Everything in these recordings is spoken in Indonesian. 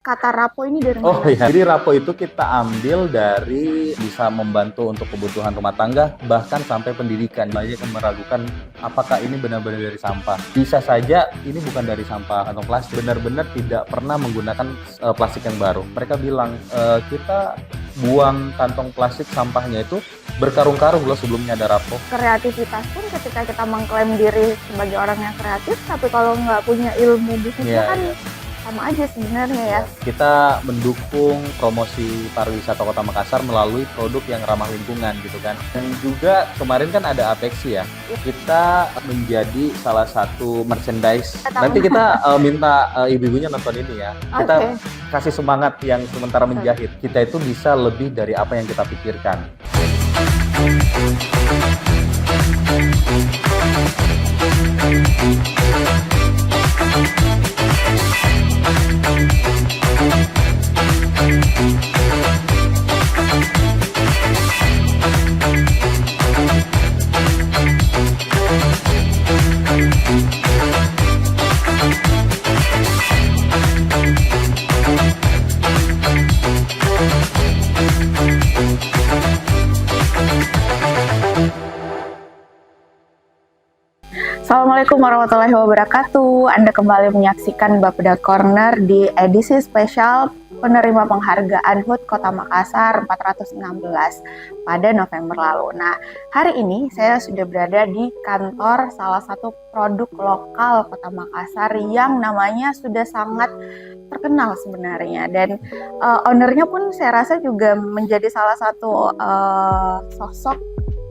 kata rapo ini dari Oh mana? iya, jadi rapo itu kita ambil dari bisa membantu untuk kebutuhan rumah tangga, bahkan sampai pendidikan. Banyak yang meragukan apakah ini benar-benar dari sampah. Bisa saja ini bukan dari sampah atau plastik, benar-benar tidak pernah menggunakan plastik yang baru. Mereka bilang, kita buang kantong plastik sampahnya itu berkarung-karung loh sebelumnya ada rapo. Kreativitas pun ketika kita mengklaim diri sebagai orang yang kreatif, tapi kalau nggak punya ilmu bisnisnya kan Iya. sama aja sebenarnya ya. Kita mendukung promosi pariwisata Kota Makassar melalui produk yang ramah lingkungan gitu kan. Dan juga kemarin kan ada Apexi ya. Kita menjadi salah satu merchandise. Nanti kita minta ibu-ibunya nonton ini ya. Kita kasih semangat yang sementara menjahit. Kita itu bisa lebih dari apa yang kita pikirkan. Assalamualaikum warahmatullahi wabarakatuh. Anda kembali menyaksikan Bapeda Corner di edisi spesial penerima penghargaan HUT Kota Makassar 416 pada November lalu. Nah, hari ini saya sudah berada di kantor salah satu produk lokal Kota Makassar yang namanya sudah sangat terkenal sebenarnya, dan ownernya pun saya rasa juga menjadi salah satu sosok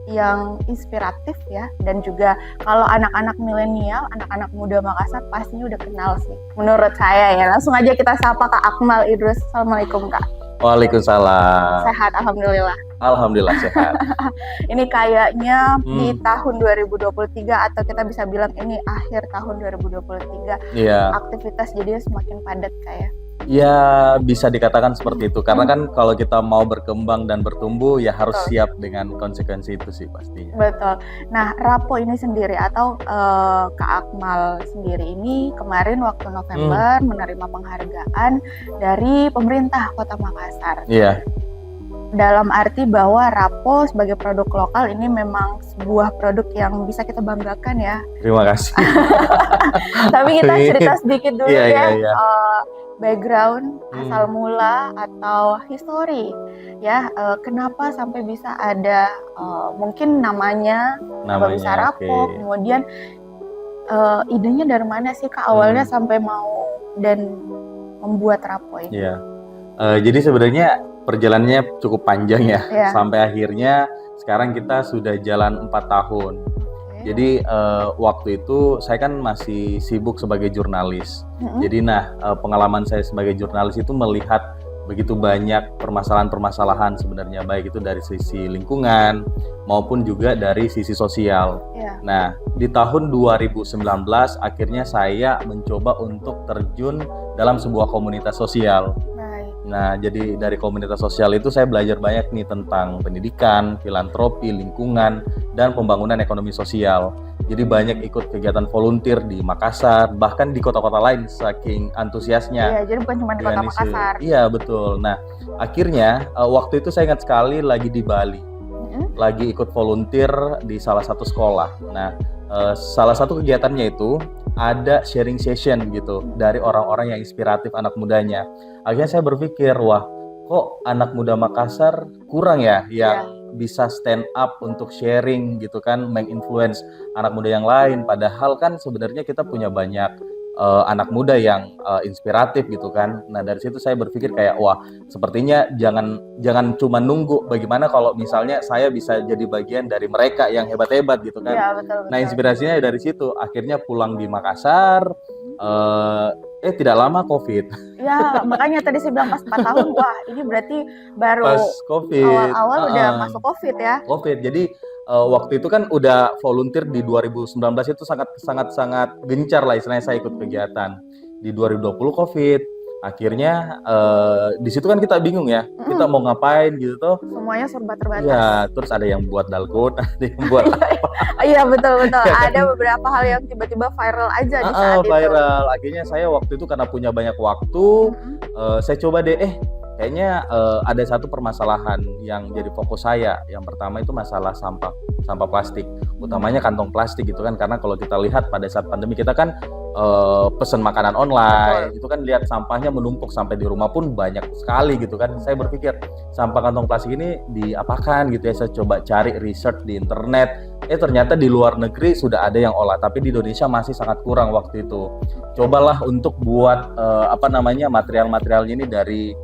yang inspiratif ya, dan juga kalau anak-anak milenial, anak-anak muda Makassar pastinya udah kenal sih menurut saya ya. Langsung aja kita sapa Kak Akmal Idrus. Assalamualaikum Kak. Waalaikumsalam. Sehat alhamdulillah. Alhamdulillah sehat. Ini kayaknya di tahun 2023 atau kita bisa bilang ini akhir tahun 2023. Iya. Aktivitas jadinya semakin padat kayak. Ya, bisa dikatakan seperti itu. Karena kan kalau kita mau berkembang dan bertumbuh, ya harus siap dengan konsekuensi itu sih pastinya. Betul. Nah, Rapo ini sendiri atau Kak Akmal sendiri ini kemarin waktu November menerima penghargaan dari pemerintah Kota Makassar. Iya. Dalam arti bahwa Rapo sebagai produk lokal ini memang sebuah produk yang bisa kita banggakan ya. Terima kasih. Tapi kita cerita sedikit dulu Iya. Background, asal mula atau history ya, kenapa sampai bisa ada mungkin namanya bisa Rapo, kemudian idenya dari mana sih Kak awalnya sampai mau dan membuat Rapo ini? Iya. Jadi sebenarnya perjalanannya cukup panjang ya. Sampai akhirnya sekarang kita sudah jalan 4 tahun. Jadi waktu itu saya kan masih sibuk sebagai jurnalis. Jadi pengalaman saya sebagai jurnalis itu melihat begitu banyak permasalahan-permasalahan sebenarnya, baik itu dari sisi lingkungan maupun juga dari sisi sosial. Nah, di tahun 2019 akhirnya saya mencoba untuk terjun dalam sebuah komunitas sosial. Nah, jadi dari komunitas sosial itu saya belajar banyak nih tentang pendidikan, filantropi, lingkungan, dan pembangunan ekonomi sosial. Jadi banyak ikut kegiatan volunteer di Makassar, bahkan di kota-kota lain saking antusiasnya. Iya, jadi bukan cuma di kota Makassar. Iya, betul. Nah, akhirnya waktu itu saya ingat sekali lagi di Bali. Lagi ikut volunteer di salah satu sekolah. Nah, salah satu kegiatannya itu ada sharing session gitu dari orang-orang yang inspiratif anak mudanya. Akhirnya saya berpikir, wah kok anak muda Makassar kurang ya yang bisa stand up untuk sharing gitu kan, menginfluence anak muda yang lain. Padahal kan sebenarnya kita punya banyak anak muda yang inspiratif gitu kan. Nah dari situ saya berpikir kayak wah sepertinya jangan cuma nunggu bagaimana kalau misalnya saya bisa jadi bagian dari mereka yang hebat-hebat gitu kan. Betul. Nah inspirasinya dari situ. Akhirnya pulang di Makassar. Tidak lama COVID. Ya makanya tadi saya bilang pas 4 tahun, wah ini berarti baru pas COVID. Awal-awal udah masuk COVID ya. COVID, jadi waktu itu kan udah volunteer di 2019 itu sangat gencar lah istilahnya saya ikut kegiatan. Di 2020 COVID, Akhirnya di situ kan kita bingung ya, kita mau ngapain gitu tuh. Semuanya serba terbatas. Iya, terus ada yang buat dalgona, ada yang buat apa. Iya betul. Ada beberapa hal yang tiba-tiba viral aja di saat itu. Viral. Akhirnya saya waktu itu karena punya banyak waktu, saya coba deh, kayaknya ada satu permasalahan yang jadi fokus saya. Yang pertama itu masalah sampah plastik, utamanya kantong plastik gitu kan, karena kalau kita lihat pada saat pandemi kita kan pesen makanan online, itu kan lihat sampahnya menumpuk sampai di rumah pun banyak sekali gitu kan. Saya berpikir sampah kantong plastik ini diapakan gitu ya. Saya coba cari research di internet, ternyata di luar negeri sudah ada yang olah, tapi di Indonesia masih sangat kurang waktu itu. Cobalah untuk buat material-materialnya ini dari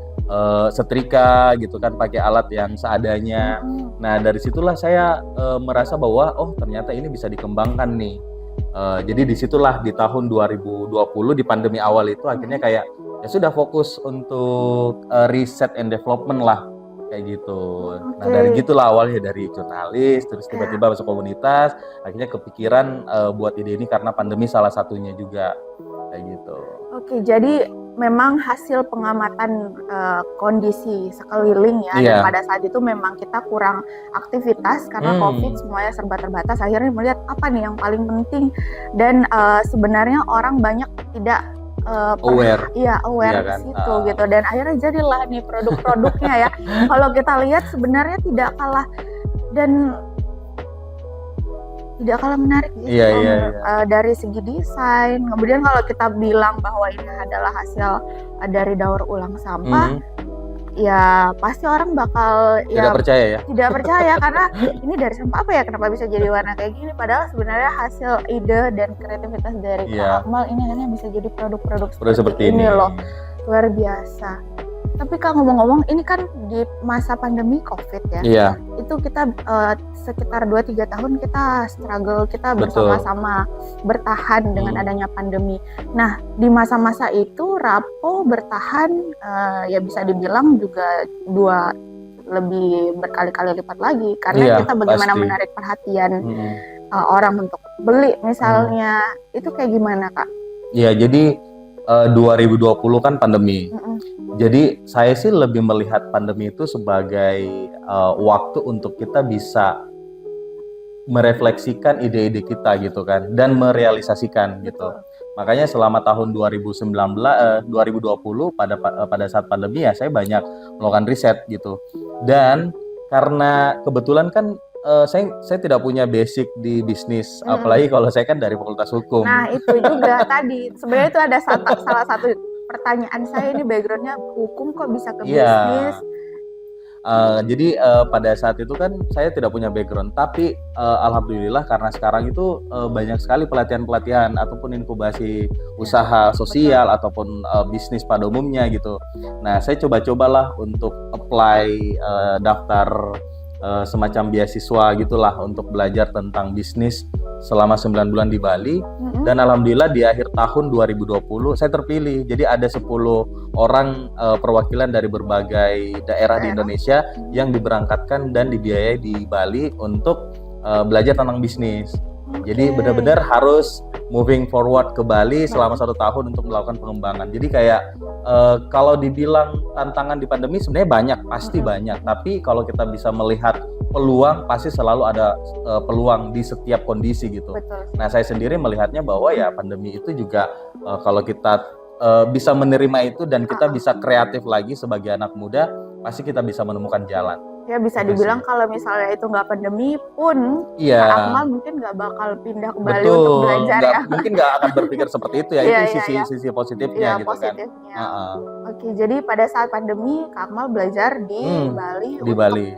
setrika gitu kan, pakai alat yang seadanya. Nah dari situlah saya merasa bahwa ternyata ini bisa dikembangkan nih. Jadi disitulah di tahun 2020 di pandemi awal itu akhirnya kayak ya sudah fokus untuk riset and development lah kayak gitu. Nah dari gitulah awalnya, dari jurnalis terus tiba-tiba masuk komunitas, akhirnya kepikiran buat ide ini karena pandemi salah satunya juga kayak gitu. Oke, jadi memang hasil pengamatan kondisi sekeliling ya, dan pada saat itu memang kita kurang aktivitas karena COVID, semuanya serba terbatas. Akhirnya melihat apa nih yang paling penting, dan sebenarnya orang banyak tidak aware kan? Situ gitu, dan akhirnya jadilah nih produk-produknya ya. Kalau kita lihat sebenarnya tidak kalah menarik gitu. Dari segi desain. Kemudian kalau kita bilang bahwa ini adalah hasil dari daur ulang sampah, ya pasti orang bakal tidak percaya karena ini dari sampah apa ya, kenapa bisa jadi warna kayak gini, padahal sebenarnya hasil ide dan kreativitas dari Kak Akmal ini akhirnya bisa jadi produk-produk seperti ini loh. Luar biasa. Tapi Kak, ngomong-ngomong, ini kan di masa pandemi COVID ya. Itu kita sekitar 2-3 tahun kita struggle, kita bersama-sama bertahan dengan adanya pandemi. Nah, di masa-masa itu Rapo bertahan ya bisa dibilang juga lebih berkali-kali lipat lagi, karena kita bagaimana menarik perhatian orang untuk beli misalnya. Itu kayak gimana Kak? Iya, jadi 2020 kan pandemi. Jadi saya sih lebih melihat pandemi itu sebagai waktu untuk kita bisa merefleksikan ide-ide kita gitu kan, dan merealisasikan gitu. Makanya selama tahun 2020 pada saat pandemi ya saya banyak melakukan riset gitu. Dan karena kebetulan kan saya tidak punya basic di bisnis, apalagi kalau saya kan dari Fakultas Hukum. Nah itu juga tadi sebenarnya itu ada salah satu pertanyaan saya, ini backgroundnya hukum kok bisa ke bisnis. Jadi pada saat itu kan saya tidak punya background, tapi alhamdulillah karena sekarang itu banyak sekali pelatihan-pelatihan ataupun inkubasi usaha sosial ataupun bisnis pada umumnya gitu. Nah saya coba-cobalah untuk apply daftar semacam beasiswa gitulah untuk belajar tentang bisnis selama 9 bulan di Bali. Dan alhamdulillah di akhir tahun 2020 saya terpilih. Jadi ada 10 orang perwakilan dari berbagai daerah di Indonesia yang diberangkatkan dan dibiayai di Bali untuk belajar tentang bisnis. Jadi benar-benar harus moving forward ke Bali selama 1 tahun untuk melakukan pengembangan. Jadi kayak kalau dibilang tantangan di pandemi sebenarnya banyak, pasti banyak. Tapi kalau kita bisa melihat peluang, pasti selalu ada peluang di setiap kondisi gitu. Betul. Nah saya sendiri melihatnya bahwa ya pandemi itu juga kalau kita bisa menerima itu dan kita bisa kreatif lagi sebagai anak muda, pasti kita bisa menemukan jalan. Ya bisa dibilang kalau misalnya itu nggak pandemi pun, Kak Akmal mungkin nggak bakal pindah ke Bali untuk belajar ya. Mungkin nggak akan berpikir seperti itu ya. Itu sisi positifnya gitu positifnya. kan. Oke, jadi pada saat pandemi Kak Akmal belajar di Bali. Di Bali.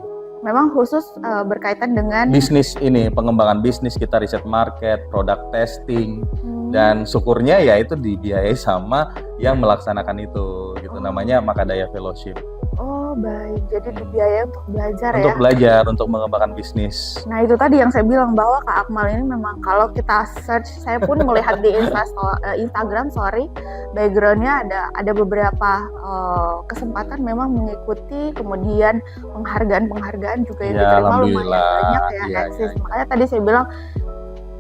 Memang khusus berkaitan dengan bisnis ini, pengembangan bisnis, kita riset market, product testing, dan syukurnya ya itu dibiayai sama yang melaksanakan itu gitu. Namanya Makadaya Fellowship. Oh baik, jadi dibiayai untuk belajar untuk belajar, untuk mengembangkan bisnis. Nah itu tadi yang saya bilang bahwa Kak Akmal ini memang kalau kita search, saya pun melihat di Instagram, backgroundnya ada beberapa kesempatan memang mengikuti, kemudian penghargaan juga yang diterima lumayan banyak ya. Makanya tadi saya bilang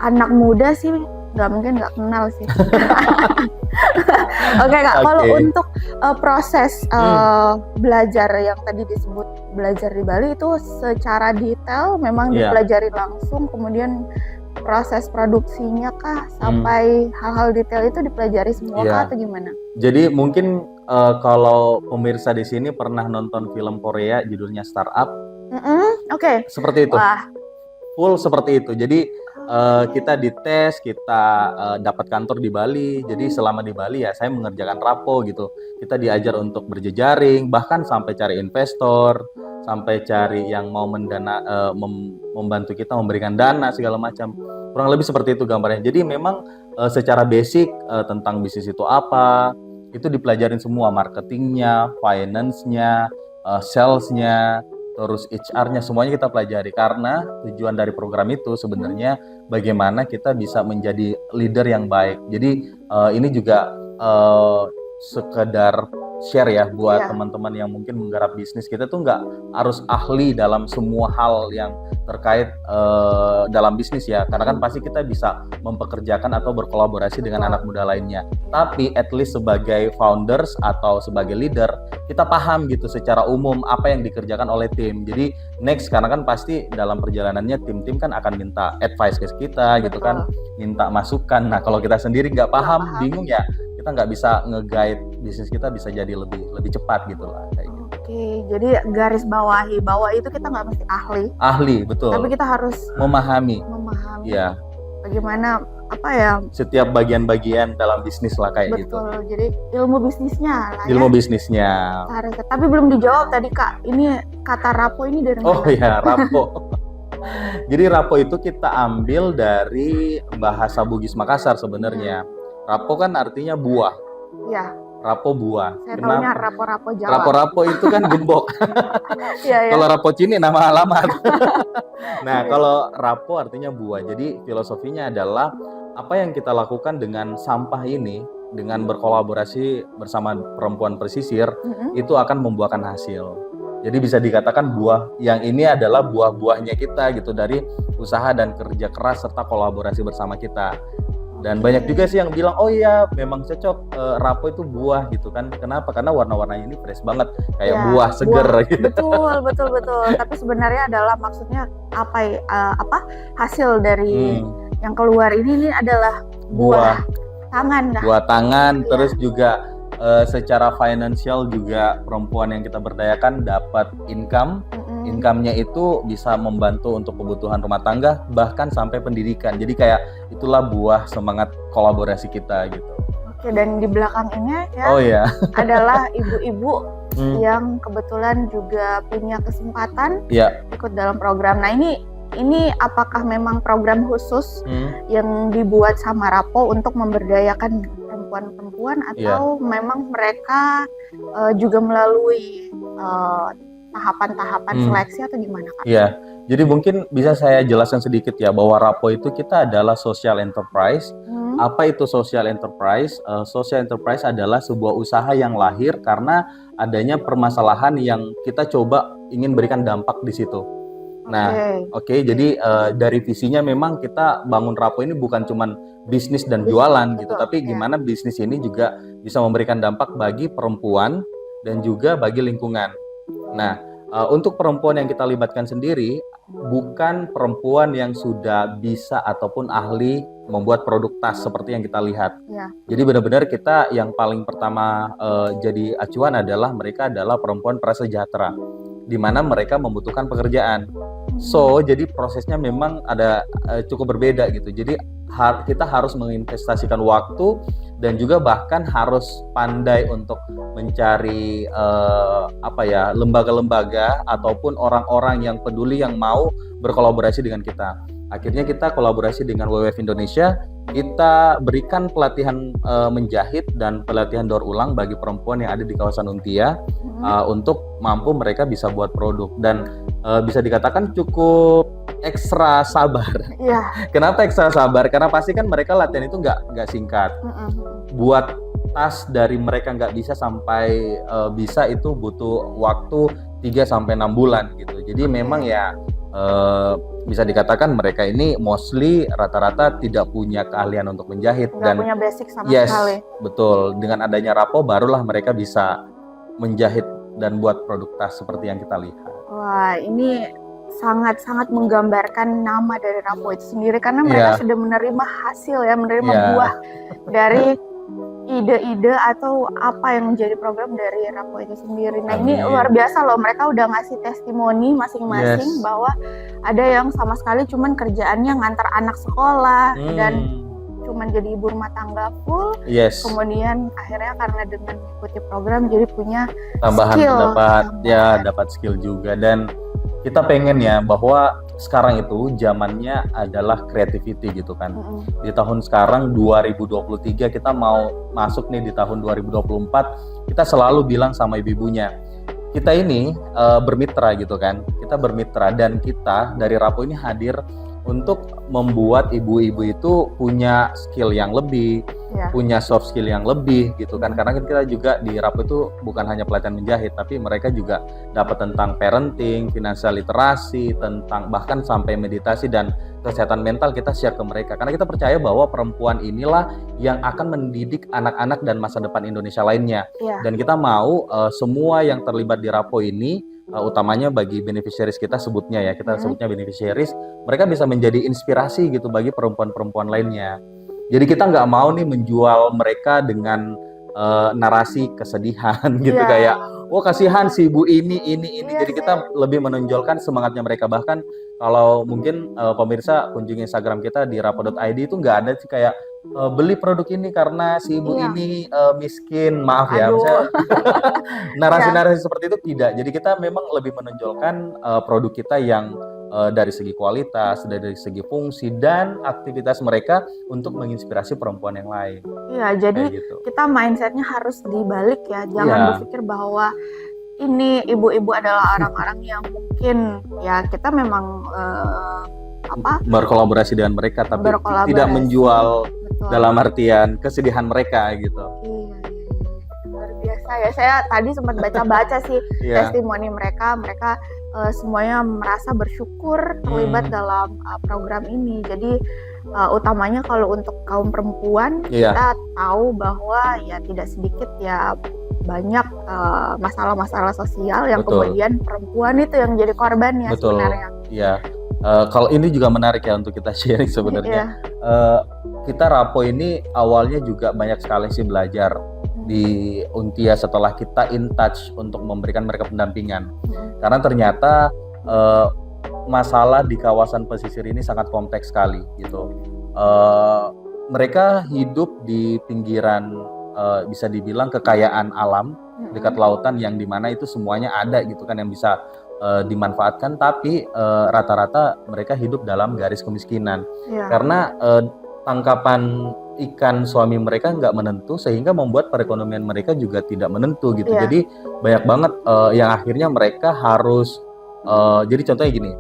anak muda sih nggak mungkin nggak kenal sih. Oke Kak, kalau Oke. untuk proses belajar yang tadi disebut belajar di Bali itu secara detail memang Iya. dipelajari langsung, kemudian proses produksinya kah sampai hal-hal detail itu dipelajari semua Iya. kah atau gimana? Jadi mungkin kalau pemirsa di sini pernah nonton film Korea judulnya Startup, Oke. seperti itu. Wah, Full seperti itu. Jadi kita dites, kita dapat kantor di Bali. Jadi selama di Bali ya saya mengerjakan rapo gitu. Kita diajar untuk berjejaring, bahkan sampai cari investor, sampai cari yang mau membantu kita memberikan dana segala macam. Kurang lebih seperti itu gambarnya. Jadi memang secara basic tentang bisnis itu apa, itu dipelajarin semua, marketingnya, finance-nya, sales-nya, terus HR-nya, semuanya kita pelajari karena tujuan dari program itu sebenarnya bagaimana kita bisa menjadi leader yang baik. Jadi ini juga sekedar share ya buat teman-teman yang mungkin menggarap bisnis. Kita tuh nggak harus ahli dalam semua hal yang terkait dalam bisnis ya, karena kan pasti kita bisa mempekerjakan atau berkolaborasi dengan anak muda lainnya. Tapi at least sebagai founders atau sebagai leader, kita paham gitu secara umum apa yang dikerjakan oleh tim. Jadi next, karena kan pasti dalam perjalanannya tim-tim kan akan minta advice ke kita gitu kan, minta masukan. Nah kalau kita sendiri nggak paham, bingung ya, kita nggak bisa nge-guide bisnis kita bisa jadi lebih cepat gitu lah kayak gitu. Oke, jadi garis bawahi bahwa itu kita nggak mesti Ahli, betul. tapi kita harus memahami. Ya. Bagaimana apa ya? Setiap bagian-bagian dalam bisnis lah kayak gitu. Betul. Jadi ilmu bisnisnya lah ya. Ilmu bisnisnya. Tapi belum dijawab tadi Kak. Ini kata rapo ini dari mana? Oh ya, rapo. Jadi rapo itu kita ambil dari bahasa Bugis Makassar sebenarnya. Rapo kan artinya buah. Ya. Rapo buah. Saya tahunya rapo-rapo Jawa. Rapo-rapo itu kan gembok. Ya. Kalau rapo Cini nama alamat. Nah, kalau rapo artinya buah. Jadi filosofinya adalah apa yang kita lakukan dengan sampah ini, dengan berkolaborasi bersama perempuan pesisir, itu akan membuahkan hasil. Jadi bisa dikatakan buah yang ini adalah buah-buahnya kita gitu dari usaha dan kerja keras serta kolaborasi bersama kita. Dan banyak juga sih yang bilang, oh iya memang cocok rapo itu buah gitu kan. Kenapa? Karena warna-warnanya ini fresh banget, kayak buah seger gitu. Betul. Tapi sebenarnya adalah maksudnya apa hasil dari yang keluar ini adalah buah tangan. Buah tangan, terus juga secara finansial juga perempuan yang kita berdayakan dapat income. Income-nya itu bisa membantu untuk kebutuhan rumah tangga, bahkan sampai pendidikan. Jadi kayak itulah buah semangat kolaborasi kita gitu. Oke, dan di belakang ini ya adalah ibu-ibu yang kebetulan juga punya kesempatan ikut dalam program. Nah ini apakah memang program khusus yang dibuat sama Rapo untuk memberdayakan perempuan-perempuan atau memang mereka juga melalui tahapan-tahapan seleksi atau gimana Kak? Iya, jadi mungkin bisa saya jelaskan sedikit ya bahwa Rapo itu kita adalah social enterprise. Apa itu social enterprise? Social enterprise adalah sebuah usaha yang lahir karena adanya permasalahan yang kita coba ingin berikan dampak di situ. Nah, jadi dari visinya memang kita bangun Rapo ini bukan cuma bisnis dan jualan gitu, tapi gimana bisnis ini juga bisa memberikan dampak bagi perempuan dan juga bagi lingkungan. Nah, untuk perempuan yang kita libatkan sendiri bukan perempuan yang sudah bisa ataupun ahli membuat produk tas seperti yang kita lihat. Jadi benar-benar kita yang paling pertama jadi acuan adalah mereka adalah perempuan prasejahtera, di mana mereka membutuhkan pekerjaan. So, jadi prosesnya memang ada cukup berbeda gitu. Jadi kita harus menginvestasikan waktu dan juga bahkan harus pandai untuk mencari lembaga-lembaga ataupun orang-orang yang peduli yang mau berkolaborasi dengan kita. Akhirnya kita kolaborasi dengan WWF Indonesia, kita berikan pelatihan menjahit dan pelatihan daur ulang bagi perempuan yang ada di kawasan Untia untuk mampu mereka bisa buat produk dan bisa dikatakan cukup ekstra sabar. Kenapa ekstra sabar? Karena pasti kan mereka latihan itu nggak singkat. Buat tas dari mereka nggak bisa sampai bisa itu butuh waktu 3-6 bulan gitu. Jadi memang ya bisa dikatakan mereka ini mostly rata-rata tidak punya keahlian untuk menjahit Nggak dan punya basic sama yes, sekali. betul. Dengan adanya Rapo barulah mereka bisa menjahit dan buat produk tas seperti yang kita lihat. Wah, ini sangat-sangat menggambarkan nama dari Rapo itu sendiri karena mereka sudah menerima hasil ya, menerima buah dari ide-ide atau apa yang menjadi program dari Rapo itu sendiri. Nah, ini luar biasa loh, mereka udah ngasih testimoni masing-masing bahwa ada yang sama sekali cuman kerjaannya ngantar anak sekolah dan cuman jadi ibu rumah tangga full. Kemudian akhirnya karena dengan mengikuti program jadi punya tambahan skill. dapat skill juga. Dan kita pengen ya bahwa sekarang itu zamannya adalah creativity gitu kan. Di tahun sekarang 2023 kita mau masuk nih di tahun 2024, kita selalu bilang sama ibu-ibunya, kita ini bermitra gitu kan. Kita bermitra dan kita dari Rapo ini hadir untuk membuat ibu-ibu itu punya skill yang lebih, punya soft skill yang lebih gitu kan. Karena kita juga di Rapo itu bukan hanya pelatihan menjahit, tapi mereka juga dapat tentang parenting, financial literasi, tentang bahkan sampai meditasi dan kesehatan mental kita share ke mereka. Karena kita percaya bahwa perempuan inilah yang akan mendidik anak-anak dan masa depan Indonesia lainnya. Dan kita mau semua yang terlibat di Rapo ini, utamanya bagi beneficiaries kita sebutnya ya, kita sebutnya beneficiaries, mereka bisa menjadi inspirasi gitu bagi perempuan-perempuan lainnya. Jadi kita nggak mau nih menjual mereka dengan narasi kesedihan gitu, kayak kasihan si ibu ini. Jadi kita lebih menonjolkan semangatnya mereka. Bahkan kalau mungkin pemirsa kunjungi Instagram kita di rapo.id itu nggak ada sih kayak beli produk ini karena si ibu ini miskin, maaf ya, misalnya narasi-narasi seperti itu tidak. Jadi kita memang lebih menonjolkan produk kita yang dari segi kualitas, dari segi fungsi dan aktivitas mereka untuk menginspirasi perempuan yang lain. Iya, jadi kita mindsetnya harus dibalik ya, jangan berpikir bahwa ini ibu-ibu adalah orang-orang yang mungkin ya kita memang berkolaborasi dengan mereka tapi tidak menjual dalam artian kesedihan mereka gitu. Luar biasa ya, saya tadi sempat baca-baca sih testimoni mereka semuanya merasa bersyukur terlibat dalam program ini. Jadi utamanya kalau untuk kaum perempuan kita tahu bahwa ya tidak sedikit ya banyak masalah-masalah sosial yang kemudian perempuan itu yang jadi korbannya sebenarnya. Iya. Kalau ini juga menarik ya untuk kita sharing sebenarnya. Kita Rapo ini awalnya juga banyak sekali sih belajar di Untia setelah kita in touch untuk memberikan mereka pendampingan. Karena ternyata masalah di kawasan pesisir ini sangat kompleks sekali gitu. Mereka hidup di pinggiran bisa dibilang kekayaan alam dekat lautan yang dimana itu semuanya ada gitu kan yang bisa dimanfaatkan, tapi rata-rata mereka hidup dalam garis kemiskinan karena tangkapan ikan suami mereka nggak menentu sehingga membuat perekonomian mereka juga tidak menentu gitu. Jadi banyak banget yang akhirnya mereka harus jadi contohnya gini,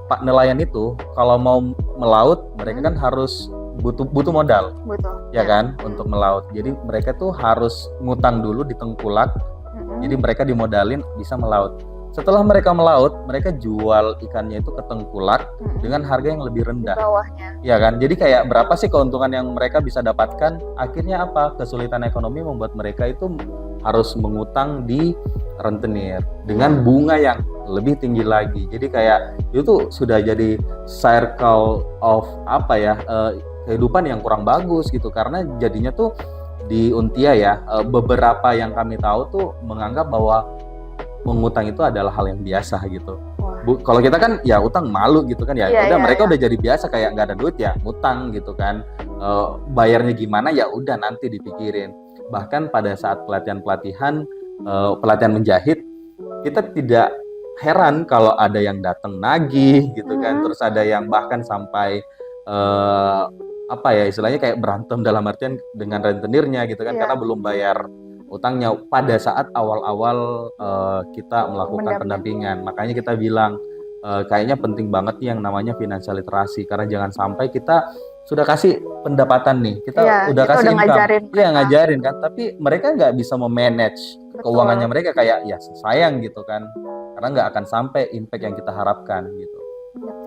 Pak nelayan itu kalau mau melaut mereka kan harus butuh modal, ya kan, untuk melaut. Jadi mereka tuh harus ngutang dulu di tengkulak. Jadi mereka dimodalin bisa melaut. Setelah mereka melaut, mereka jual ikannya itu ke tengkulak dengan harga yang lebih rendah. Ya kan? Jadi kayak berapa sih keuntungan yang mereka bisa dapatkan? Akhirnya apa? Kesulitan ekonomi membuat mereka itu harus mengutang di rentenir dengan bunga yang lebih tinggi lagi. Jadi kayak itu sudah jadi circle of kehidupan yang kurang bagus gitu. Karena jadinya tuh di Untia ya, beberapa yang kami tahu tuh menganggap bahwa mengutang itu adalah hal yang biasa gitu. Kalau kita kan ya utang malu gitu kan ya. Mereka udah jadi biasa kayak nggak ada duit ya ngutang gitu kan. Bayarnya gimana ya udah nanti dipikirin. Bahkan pada saat pelatihan menjahit, kita tidak heran kalau ada yang datang nagih gitu kan. Terus ada yang bahkan sampai istilahnya kayak berantem dalam artian dengan rentenirnya gitu kan karena belum bayar utangnya pada saat awal-awal kita melakukan pendampingan. Makanya kita bilang kayaknya penting banget yang namanya financial literasi, karena jangan sampai kita sudah kasih pendapatan nih, kita udah kita kasih udah income, ngajarin iya ngajarin kan, tapi mereka nggak bisa memanage keuangannya mereka, kayak ya sayang gitu kan, karena nggak akan sampai impact yang kita harapkan gitu.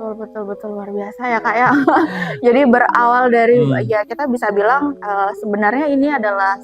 Betul luar biasa ya Kak ya. Jadi berawal dari ya kita bisa bilang sebenarnya ini adalah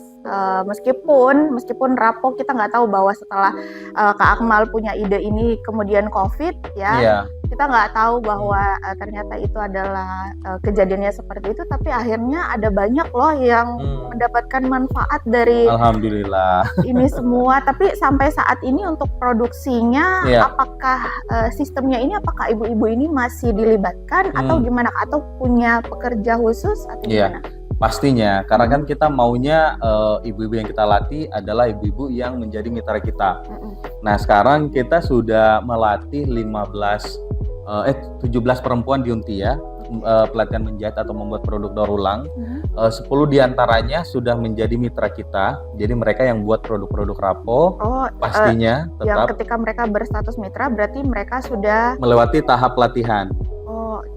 meskipun Rapo kita nggak tahu bahwa setelah Kak Akmal punya ide ini kemudian COVID ya, kita nggak tahu bahwa ternyata itu adalah kejadiannya seperti itu, tapi akhirnya ada banyak loh yang mendapatkan manfaat dari Alhamdulillah ini semua. Tapi sampai saat ini untuk produksinya apakah sistemnya ini, apakah ibu-ibu ini masih dilibatkan atau gimana, atau punya pekerja khusus atau gimana? Pastinya, karena kan kita maunya ibu-ibu yang kita latih adalah ibu-ibu yang menjadi mitra kita. Nah, sekarang kita sudah melatih 17 perempuan di Untia, pelatihan menjahit atau membuat produk daur ulang. 10 diantaranya sudah menjadi mitra kita, jadi mereka yang buat produk-produk Rapo. Pastinya tetap. Yang ketika mereka berstatus mitra, berarti mereka sudah melewati tahap pelatihan.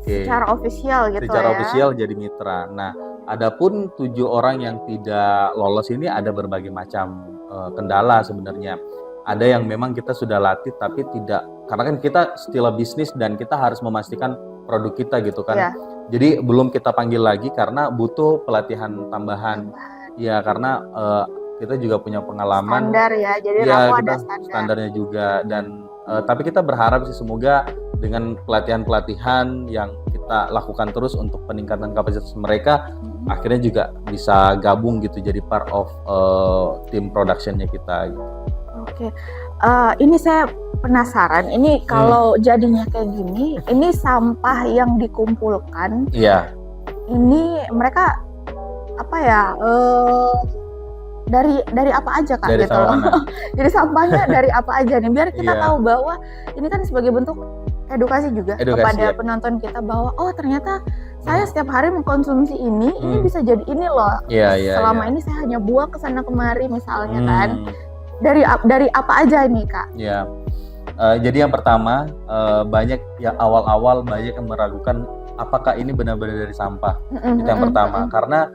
Secara ofisial gitu. Secara ofisial jadi mitra. Nah, adapun 7 orang yang tidak lolos ini ada berbagai macam kendala sebenarnya. Ada yang memang kita sudah latih tapi tidak, karena kan kita still a bisnis dan kita harus memastikan produk kita gitu kan. Jadi belum kita panggil lagi karena butuh pelatihan tambahan. Ya karena kita juga punya pengalaman. Standar ya, jadi Rapo ada standarnya juga. Dan tapi kita berharap sih semoga dengan pelatihan-pelatihan yang kita lakukan terus untuk peningkatan kapasitas mereka, akhirnya juga bisa gabung gitu jadi part of tim productionnya kita gitu. Oke, ini saya penasaran, ini kalau jadinya kayak gini, ini sampah yang dikumpulkan, ini mereka apa ya, dari apa aja Kak dari gitu loh. Jadi sampahnya dari apa aja nih, biar kita tahu bahwa ini kan sebagai bentuk edukasi juga kepada penonton kita bahwa oh ternyata saya setiap hari mengkonsumsi ini bisa jadi ini loh. Selama ini saya hanya buang ke sana kemari misalnya kan. Dari apa aja nih Kak? Jadi yang pertama banyak ya awal-awal banyak yang meragukan apakah ini benar-benar dari sampah. Itu yang pertama, karena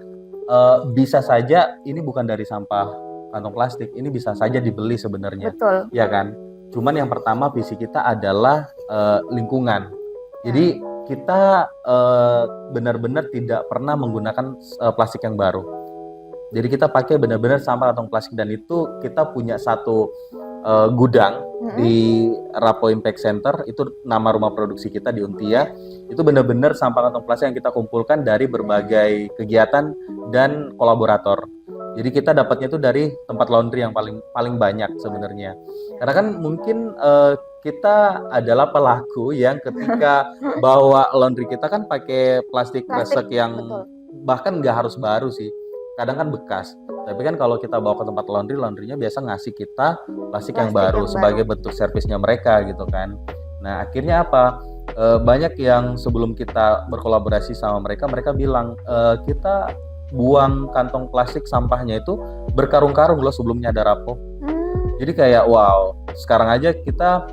bisa saja ini bukan dari sampah kantong plastik, ini bisa saja dibeli sebenarnya. Betul. Ya kan? Cuman yang pertama visi kita adalah lingkungan. Jadi kita benar-benar tidak pernah menggunakan plastik yang baru. Jadi kita pakai benar-benar sampah kantong plastik, dan itu kita punya satu gudang di Rapo Impact Center, itu nama rumah produksi kita di Untia. Itu benar-benar sampah kantong plastik yang kita kumpulkan dari berbagai kegiatan dan kolaborator. Jadi kita dapatnya itu dari tempat laundry yang paling banyak sebenarnya. Karena kan mungkin kita adalah pelaku yang ketika bawa laundry kita kan pakai plastik kresek yang bahkan nggak harus baru sih. Kadang kan bekas. Tapi kan kalau kita bawa ke tempat laundrynya biasa ngasih kita plastik yang baru sebagai bentuk servisnya mereka gitu kan. Nah akhirnya apa? Banyak yang sebelum kita berkolaborasi sama mereka bilang kita buang kantong plastik sampahnya itu berkarung-karung loh sebelumnya ada Rapo. Jadi kayak wow, sekarang aja kita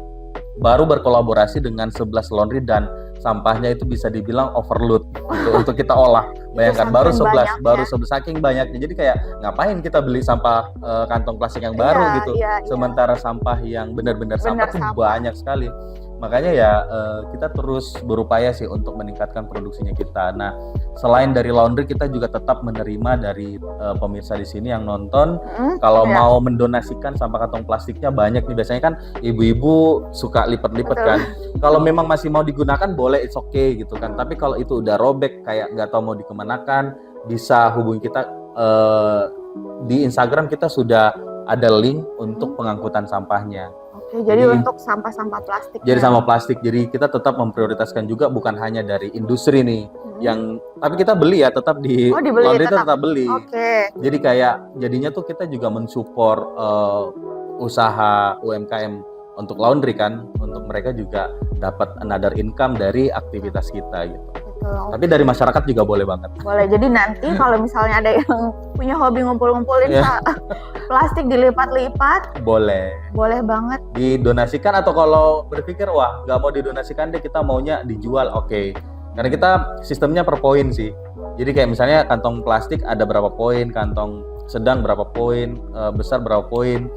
baru berkolaborasi dengan 11 laundry dan sampahnya itu bisa dibilang overload gitu, untuk kita olah. Bayangkan baru 11 saking banyaknya. Jadi kayak ngapain kita beli sampah kantong plastik yang baru gitu. Sementara sampah yang benar-benar sampah itu banyak sekali. Makanya ya kita terus berupaya sih untuk meningkatkan produksinya kita. Nah, selain dari laundry kita juga tetap menerima dari pemirsa di sini yang nonton. Kalau mau mendonasikan sampah kantong plastiknya banyak nih. Biasanya kan ibu-ibu suka lipat-lipat kan. Kalau memang masih mau digunakan boleh, it's okay gitu kan. Tapi kalau itu udah robek kayak nggak tahu mau dikemanakan, bisa hubungi kita di Instagram. Kita sudah ada link untuk pengangkutan sampahnya. Oke, jadi untuk sampah-sampah plastik. Jadi sampah plastik. Jadi kita tetap memprioritaskan juga bukan hanya dari industri nih, yang tapi kita beli ya tetap di laundry itu tetap beli. Jadi kayak jadinya tuh kita juga mensupport usaha UMKM untuk laundry kan, untuk mereka juga dapat another income dari aktivitas kita gitu. Tapi dari masyarakat juga boleh banget. Boleh. Jadi nanti kalau misalnya ada yang punya hobi ngumpul-ngumpulin plastik dilipat-lipat, boleh banget didonasikan. Atau kalau berpikir wah nggak mau didonasikan deh, kita maunya dijual, oke. Karena kita sistemnya per poin sih. Jadi kayak misalnya kantong plastik ada berapa poin, kantong sedang berapa poin, besar berapa poin.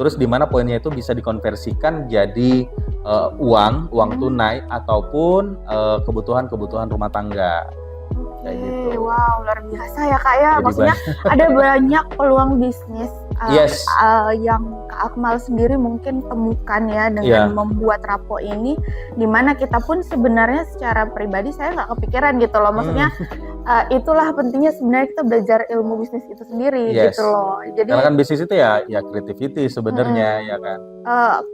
Terus di mana poinnya itu bisa dikonversikan jadi uang tunai ataupun kebutuhan rumah tangga. Kayak gitu. Wow, luar biasa ya Kak ya. Maksudnya ada banyak peluang bisnis yang Kak Akmal sendiri mungkin temukan ya dengan membuat Rapo ini, dimana kita pun sebenarnya secara pribadi saya nggak kepikiran gitu loh. Maksudnya itulah pentingnya sebenarnya kita belajar ilmu bisnis itu sendiri gitu loh. Jadi karena kan bisnis itu ya creativity sebenarnya ya kan.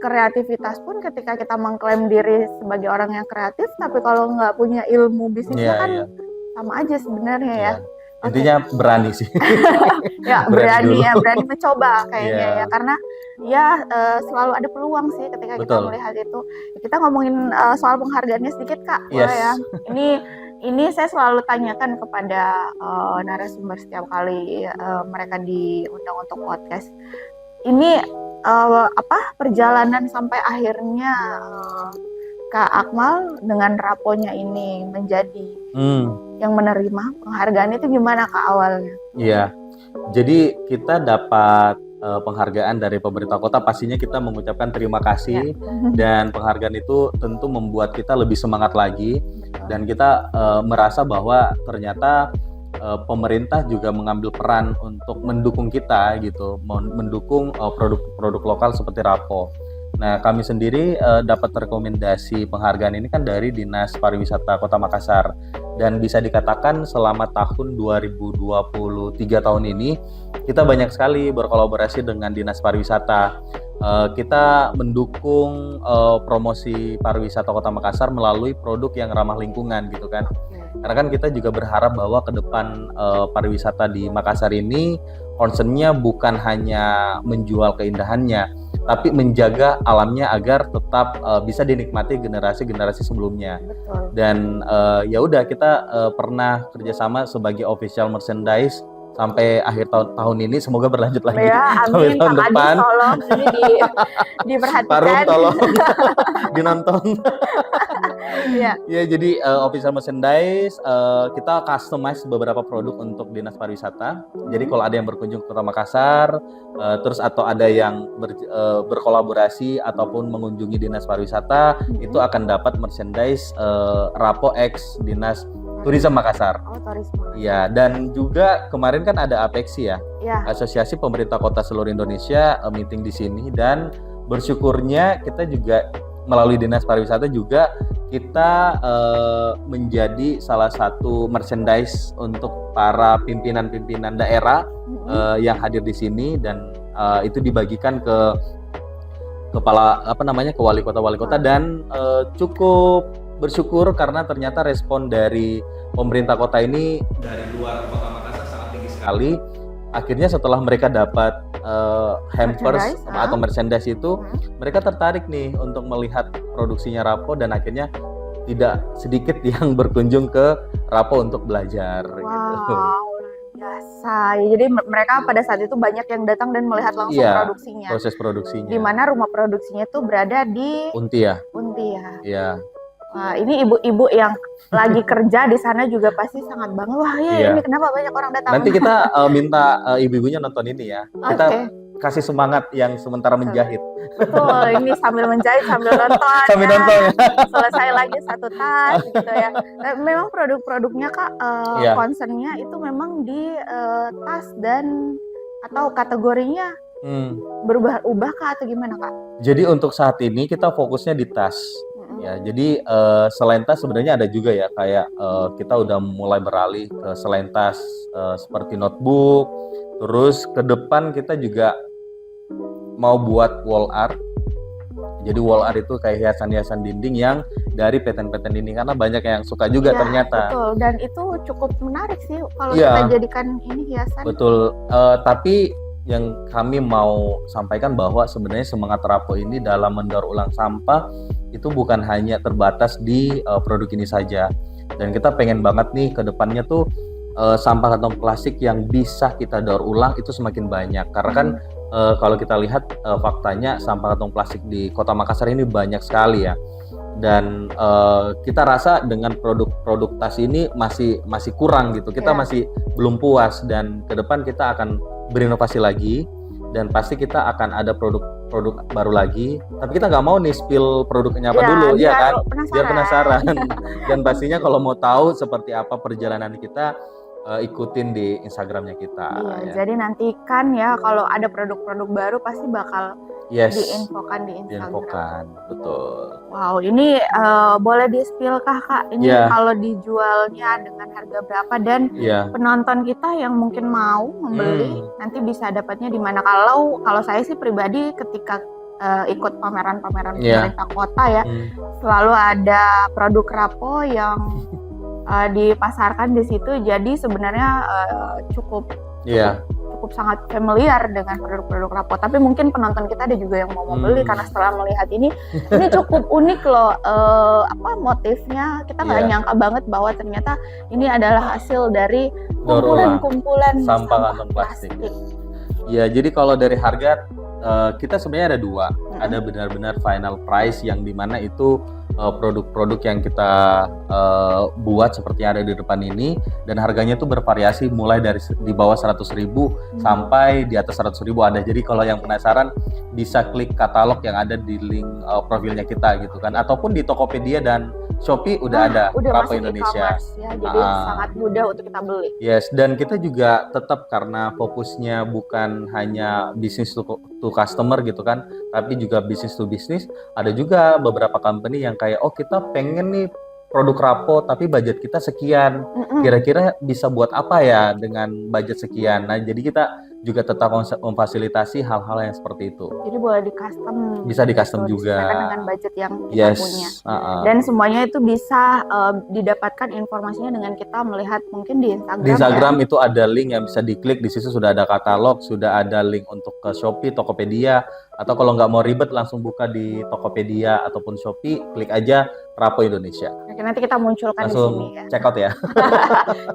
Kreativitas pun ketika kita mengklaim diri sebagai orang yang kreatif, tapi kalau nggak punya ilmu bisnisnya kan sama aja sebenarnya ya. Intinya berani sih. berani mencoba kayaknya ya, karena selalu ada peluang sih ketika kita melihat itu. Kita ngomongin soal penghargaannya sedikit Kak, boleh ya? Ini saya selalu tanyakan kepada narasumber setiap kali mereka diundang untuk podcast. Ini perjalanan sampai akhirnya Kak Akmal dengan Raponya ini menjadi yang menerima penghargaan itu gimana Kak awalnya? Iya, jadi kita dapat penghargaan dari pemerintah kota, pastinya kita mengucapkan terima kasih dan penghargaan itu tentu membuat kita lebih semangat lagi dan kita merasa bahwa ternyata pemerintah juga mengambil peran untuk mendukung kita gitu, mendukung produk-produk lokal seperti Rapo. Nah, kami sendiri dapat rekomendasi penghargaan ini kan dari Dinas Pariwisata Kota Makassar, dan bisa dikatakan selama tahun 2023 tahun ini kita banyak sekali berkolaborasi dengan Dinas Pariwisata. Kita mendukung promosi pariwisata Kota Makassar melalui produk yang ramah lingkungan gitu kan. Karena kan kita juga berharap bahwa ke depan pariwisata di Makassar ini concernnya bukan hanya menjual keindahannya, tapi menjaga alamnya agar tetap bisa dinikmati generasi-generasi sebelumnya. Betul. Dan ya udah kita pernah kerjasama sebagai official merchandise sampai akhir tahun ini, semoga berlanjut lagi sampai tahun depan. Tolong ini diperhatikan. Parum tolong dinonton. Ya, jadi official merchandise kita customize beberapa produk untuk Dinas Pariwisata. Jadi kalau ada yang berkunjung ke Kota Makassar, terus atau ada yang berkolaborasi ataupun mengunjungi Dinas Pariwisata, itu akan dapat merchandise Rapo X Dinas Tourism Makassar. Oh, tourism. Iya, dan juga kemarin kan ada APEXI ya, Asosiasi Pemerintah Kota Seluruh Indonesia meeting di sini, dan bersyukurnya kita juga melalui Dinas Pariwisata juga kita menjadi salah satu merchandise untuk para pimpinan-pimpinan daerah yang hadir di sini, dan itu dibagikan ke kepala ke wali kota dan cukup bersyukur karena ternyata respon dari pemerintah kota ini dari luar Kota Makassar sangat tinggi sekali. Akhirnya setelah mereka dapat hampers atau merchandise itu, mereka tertarik nih untuk melihat produksinya Rapo, dan akhirnya tidak sedikit yang berkunjung ke Rapo untuk belajar. Gitu. Biasa. Ya, jadi mereka pada saat itu banyak yang datang dan melihat langsung produksinya. Proses produksinya. Di mana rumah produksinya itu berada di Untia. Iya. Wah, ini ibu-ibu yang lagi kerja di sana juga pasti sangat bangga. Wah, ini kenapa banyak orang datang? Nanti kita minta ibu-ibunya nonton ini ya. Kita kasih semangat yang sementara menjahit. Betul, ini sambil menjahit sambil nonton. Sambil nonton ya. Selesai lagi satu tas gitu ya. Memang produk-produknya Kak concernnya itu memang di tas dan atau kategorinya berubah-ubah Kak atau gimana Kak? Jadi untuk saat ini kita fokusnya di tas. Ya, jadi selain tas sebenarnya ada juga ya, kayak kita udah mulai beralih ke selain tas seperti notebook. Terus ke depan kita juga mau buat wall art. Jadi wall art itu kayak hiasan-hiasan dinding yang dari pattern-pattern dinding, karena banyak yang suka juga ternyata. Betul, dan itu cukup menarik sih kalau kita jadikan ini hiasan. Betul, tapi yang kami mau sampaikan bahwa sebenarnya semangat Rapo ini dalam mendaur ulang sampah itu bukan hanya terbatas di produk ini saja, dan kita pengen banget nih ke depannya tuh sampah kantong plastik yang bisa kita daur ulang itu semakin banyak, karena kan kalau kita lihat faktanya sampah kantong plastik di Kota Makassar ini banyak sekali ya, dan kita rasa dengan produk tas ini masih kurang gitu. Kita masih belum puas, dan ke depan kita akan berinovasi lagi, dan pasti kita akan ada produk baru lagi. Tapi kita nggak mau nih spill produknya apa dulu, ya kan? Biar penasaran. Dan pastinya kalau mau tahu seperti apa perjalanan kita, ikutin di Instagramnya kita. Ya. Jadi nantikan ya kalau ada produk-produk baru pasti bakal diinfokan di Instagram. Betul. Wow, ini boleh di-spill kah Kak? Ini kalau dijualnya dengan harga berapa, dan penonton kita yang mungkin mau membeli nanti bisa dapatnya di mana? Kalau saya sih pribadi ketika ikut pameran-pameran pemerintah kota ya, selalu ada produk Rapo yang dipasarkan di situ. Jadi sebenarnya cukup sangat familiar dengan produk-produk Rapo. Tapi mungkin penonton kita ada juga yang mau membeli karena setelah melihat ini cukup unik loh. Motifnya kita nggak nyangka banget bahwa ternyata ini adalah hasil dari kumpulan sampah kantong plastik. Ya, jadi kalau dari harga kita sebenarnya ada dua. Ada benar-benar final price yang dimana itu produk-produk yang kita buat seperti yang ada di depan ini, dan harganya itu bervariasi mulai dari di bawah 100.000 sampai di atas 100.000 ada. Jadi kalau yang penasaran bisa klik katalog yang ada di link profilnya kita gitu kan, ataupun di Tokopedia dan Shopee udah ada Rapo Indonesia. Ya, jadi sangat mudah untuk kita beli. Yes, dan kita juga tetap karena fokusnya bukan hanya bisnis to customer gitu kan, tapi juga bisnis to bisnis. Ada juga beberapa company yang kayak, oh kita pengen nih produk Rapo tapi budget kita sekian. Kira-kira bisa buat apa ya dengan budget sekian? Nah, jadi kita juga tetap memfasilitasi hal-hal yang seperti itu. Jadi boleh di-custom. Bisa di-custom juga. Dengan budget yang kita punya. Dan semuanya itu bisa didapatkan informasinya dengan kita melihat mungkin di Instagram. Di Instagram itu ada link yang bisa diklik. Di situ sudah ada katalog, sudah ada link untuk ke Shopee, Tokopedia. Atau kalau nggak mau ribet langsung buka di Tokopedia ataupun Shopee, klik aja Rapo Indonesia. Oke, nanti kita munculkan langsung di sini ya. Check out ya.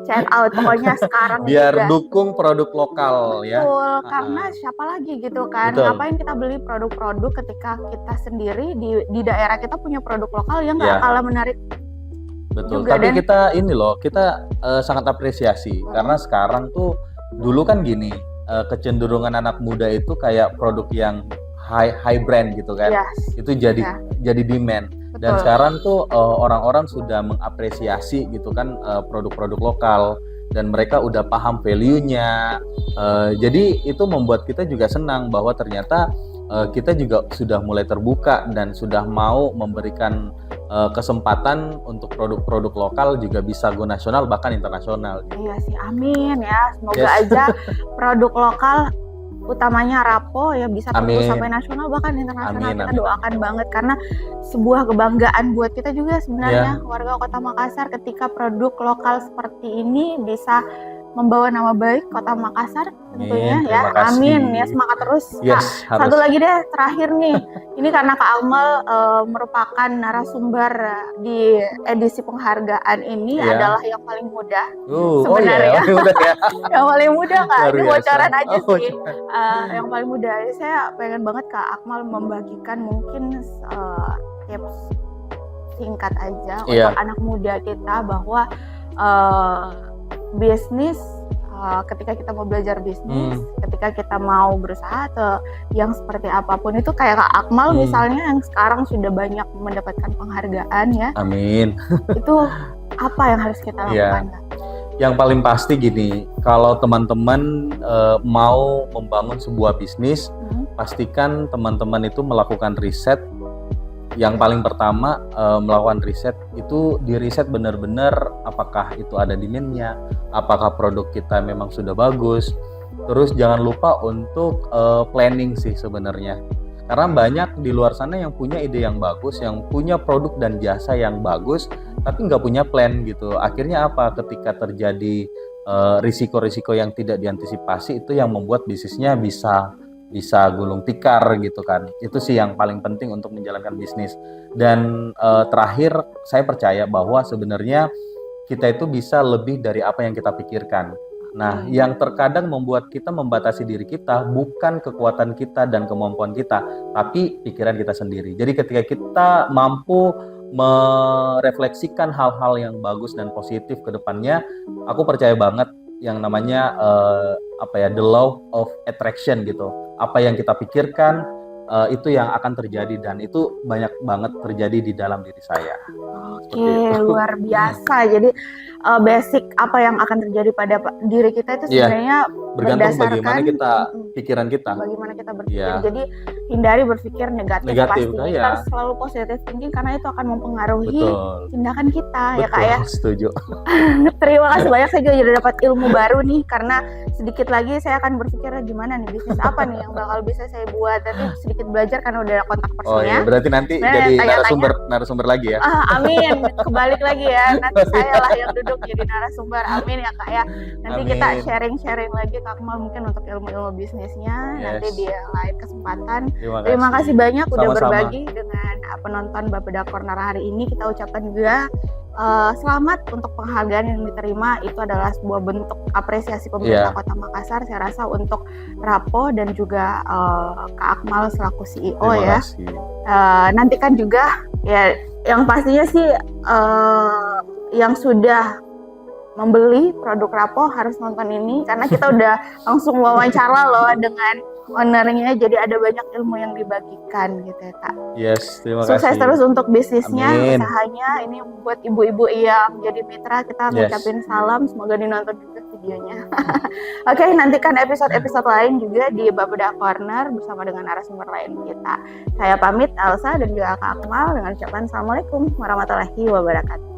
Check out pokoknya sekarang. Biar juga dukung produk lokal ya. Betul, karena siapa lagi gitu kan. Ngapain kita beli produk-produk ketika kita sendiri di daerah kita punya produk lokal yang nggak kalah menarik. Betul, juga, tapi kita ini loh, kita sangat apresiasi karena sekarang tuh, dulu kan gini, kecenderungan anak muda itu kayak produk yang high brand gitu kan, itu jadi demand. Betul. Dan sekarang tuh orang-orang sudah mengapresiasi gitu kan produk-produk lokal, dan mereka udah paham value-nya. Jadi itu membuat kita juga senang bahwa ternyata kita juga sudah mulai terbuka dan sudah mau memberikan kesempatan untuk produk-produk lokal juga bisa go nasional bahkan internasional. Iya sih, amin ya. Semoga aja produk lokal utamanya Rapo ya bisa tembus sampai nasional bahkan internasional. Kita doakan banget karena sebuah kebanggaan buat kita juga sebenarnya warga Kota Makassar ketika produk lokal seperti ini bisa membawa nama baik Kota Makassar tentunya ya. Amin ya, semangat terus. Kak, satu lagi deh terakhir nih. Ini karena Kak Akmal merupakan narasumber di edisi penghargaan ini adalah yang paling muda sebenarnya. Yang paling muda Kak. Ini bocoran aja sih. Yang paling muda. Saya pengen banget Kak Akmal membagikan mungkin tips singkat aja untuk anak muda kita bahwa bisnis, ketika kita mau belajar bisnis, ketika kita mau berusaha atau yang seperti apapun itu kayak Kak Akmal misalnya yang sekarang sudah banyak mendapatkan penghargaan ya. Amin. Itu apa yang harus kita lakukan? Yang paling pasti gini, kalau teman-teman mau membangun sebuah bisnis, pastikan teman-teman itu melakukan riset. Yang paling pertama melakukan riset itu di riset benar-benar apakah itu ada demand-nya, apakah produk kita memang sudah bagus. Terus jangan lupa untuk planning sih sebenarnya. Karena banyak di luar sana yang punya ide yang bagus, yang punya produk dan jasa yang bagus, tapi nggak punya plan gitu. Akhirnya apa? Ketika terjadi risiko-risiko yang tidak diantisipasi, itu yang membuat bisnisnya bisa gulung tikar gitu kan. Itu sih yang paling penting untuk menjalankan bisnis. Dan terakhir, saya percaya bahwa sebenarnya kita itu bisa lebih dari apa yang kita pikirkan. Nah, yang terkadang membuat kita membatasi diri kita bukan kekuatan kita dan kemampuan kita, tapi pikiran kita sendiri. Jadi ketika kita mampu merefleksikan hal-hal yang bagus dan positif ke depannya. Aku percaya banget yang namanya the law of attraction gitu. Apa yang kita pikirkan itu yang akan terjadi, dan itu banyak banget terjadi di dalam diri saya. Oke, luar biasa. Jadi basic apa yang akan terjadi pada diri kita itu sebenarnya bergantung bagaimana kita pikiran kita. Bagaimana kita berpikir. Jadi hindari berpikir negatif pasti. Kita harus selalu positive thinking karena itu akan mempengaruhi tindakan kita. Ya Kak ya. Setuju. Terima kasih banyak, saya juga udah dapat ilmu baru nih, karena sedikit lagi saya akan berpikir gimana nih bisnis apa nih yang bakal bisa saya buat. Tapi sedikit belajar karena udah ada kontak personnya. Oh iya, berarti nanti jadi narasumber lagi ya. Amin, kebalik lagi ya. Nanti saya lah yang duduk jadi narasumber. Amin ya Kak ya. Nanti kita sharing-sharing lagi Kak Akmal mungkin untuk ilmu-ilmu bisnisnya nanti di lain kesempatan. Terima kasih banyak udah berbagi dengan penonton Bapeda Corner hari ini. Kita ucapkan juga selamat untuk penghargaan yang diterima. Itu adalah sebuah bentuk apresiasi pemerintah Kota Makassar. Saya rasa untuk Rapo dan juga Kak Akmal selaku CEO ya. Nantikan juga ya, yang pastinya sih yang sudah membeli produk Rapo harus nonton ini, karena kita udah langsung wawancara loh dengan ownernya, jadi ada banyak ilmu yang dibagikan gitu ya Kak. Yes, terima kasih. Sukses terus untuk bisnisnya, usahanya. Ini buat ibu-ibu yang jadi mitra, kita ngucapin salam, semoga dinonton juga videonya. Oke, nantikan episode-episode lain juga di Bapeda Corner bersama dengan narasumber lain kita. Saya pamit, Elsa dan juga Kak Akmal dengan ucapan Assalamualaikum warahmatullahi wabarakatuh.